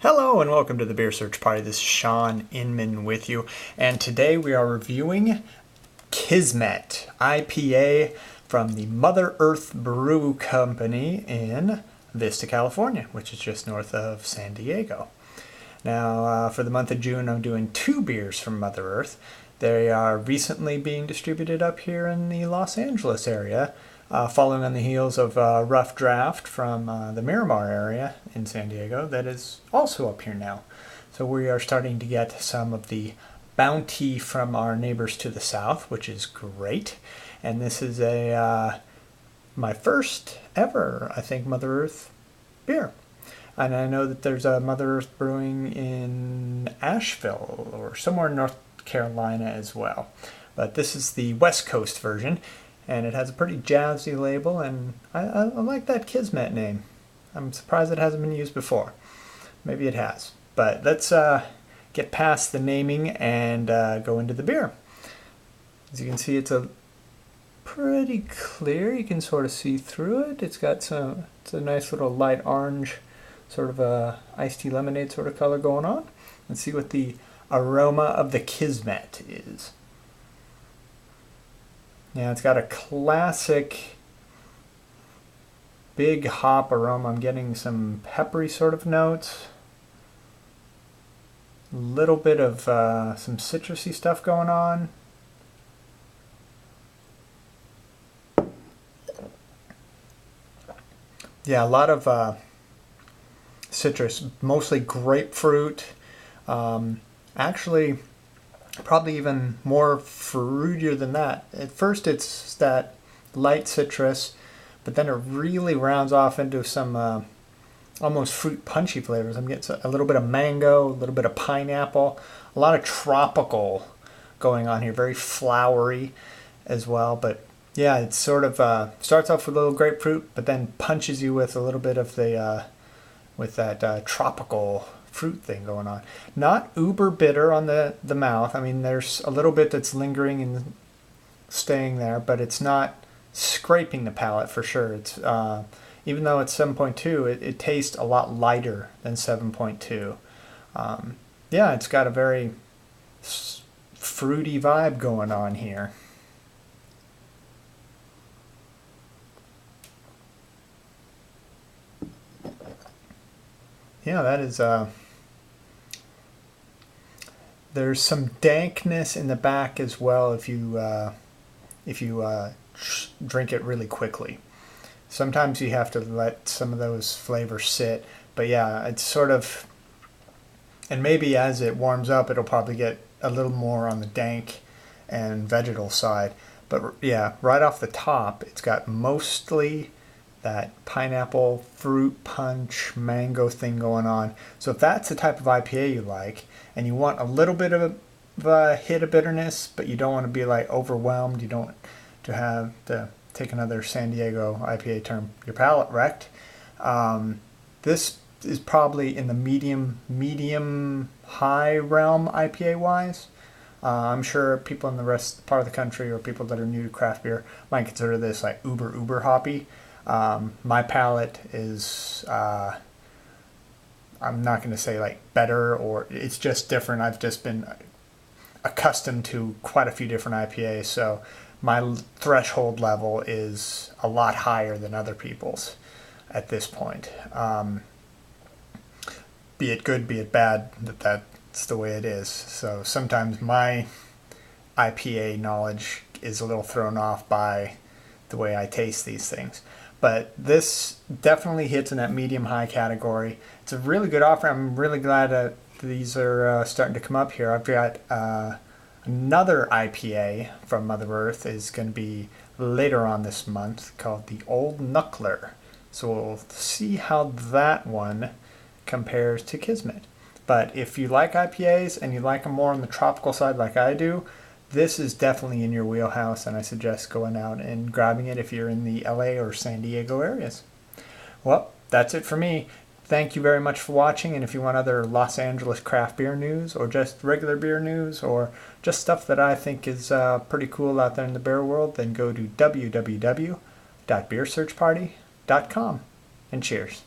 Hello and welcome to the Beer Search Party. This is Sean Inman with you, and today we are reviewing Kismet IPA from the Mother Earth Brew Company in Vista, California, which is just north of San Diego. Now, for the month of June, I'm doing 2 beers from Mother Earth. They are recently being distributed up here in the Los Angeles area, following on the heels of Rough Draft from the Miramar area in San Diego that is also up here now. So we are starting to get some of the bounty from our neighbors to the south, which is great. And this is my first ever, I think, Mother Earth beer. And I know that there's a Mother Earth Brewing in Asheville or somewhere in North Carolina as well. But this is the West Coast version, and it has a pretty jazzy label, and I like that Kismet name. I'm surprised it hasn't been used before. Maybe it has. But let's get past the naming and go into the beer. As you can see, it's a pretty clear. You can sort of see through it. It's a nice little light orange, sort of a iced tea lemonade sort of color going on. Let's see what the aroma of the Kismet is. Yeah, it's got a classic big hop aroma. I'm getting some peppery sort of notes. A little bit of some citrusy stuff going on. Yeah, a lot of citrus, mostly grapefruit. Actually, probably even more fruitier than that. At first it's that light citrus, but then it really rounds off into some almost fruit punchy flavors. I'm getting a little bit of mango, a little bit of pineapple, a lot of tropical going on here, very flowery as well. But yeah, it sort of starts off with a little grapefruit, but then punches you with a little bit of the with that tropical fruit thing going on. Not uber bitter on the mouth. I mean, there's a little bit that's lingering and staying there, but it's not scraping the palate for sure. It's even though it's 7.2, it tastes a lot lighter than 7.2. Yeah, it's got a very fruity vibe going on here. Yeah, that is there's some dankness in the back as well if you drink it really quickly. Sometimes you have to let some of those flavors sit, but yeah, it's sort of, and maybe as it warms up it'll probably get a little more on the dank and vegetal side. But yeah, right off the top it's got mostly that pineapple, fruit punch, mango thing going on. So if that's the type of IPA you like, and you want a little bit of a hit of bitterness, but you don't want to be like overwhelmed, you don't want to have to take another San Diego IPA term, your palate wrecked, this is probably in the medium high realm IPA wise. I'm sure people in the rest part of the country or people that are new to craft beer might consider this like uber hoppy. My palate is, I'm not going to say like better, or it's just different. I've just been accustomed to quite a few different IPAs, so my threshold level is a lot higher than other people's at this point. Be it good, be it bad, that's the way it is. So sometimes my IPA knowledge is a little thrown off by the way I taste these things. But this definitely hits in that medium-high category. It's a really good offer. I'm really glad that these are starting to come up here. I've got another IPA from Mother Earth is going to be later on this month called the Old Knuckler. So we'll see how that one compares to Kismet. But if you like IPAs and you like them more on the tropical side like I do, this is definitely in your wheelhouse, and I suggest going out and grabbing it if you're in the LA or San Diego areas. Well, that's it for me. Thank you very much for watching, and if you want other Los Angeles craft beer news or just regular beer news or just stuff that I think is pretty cool out there in the beer world, then go to www.beersearchparty.com, and cheers.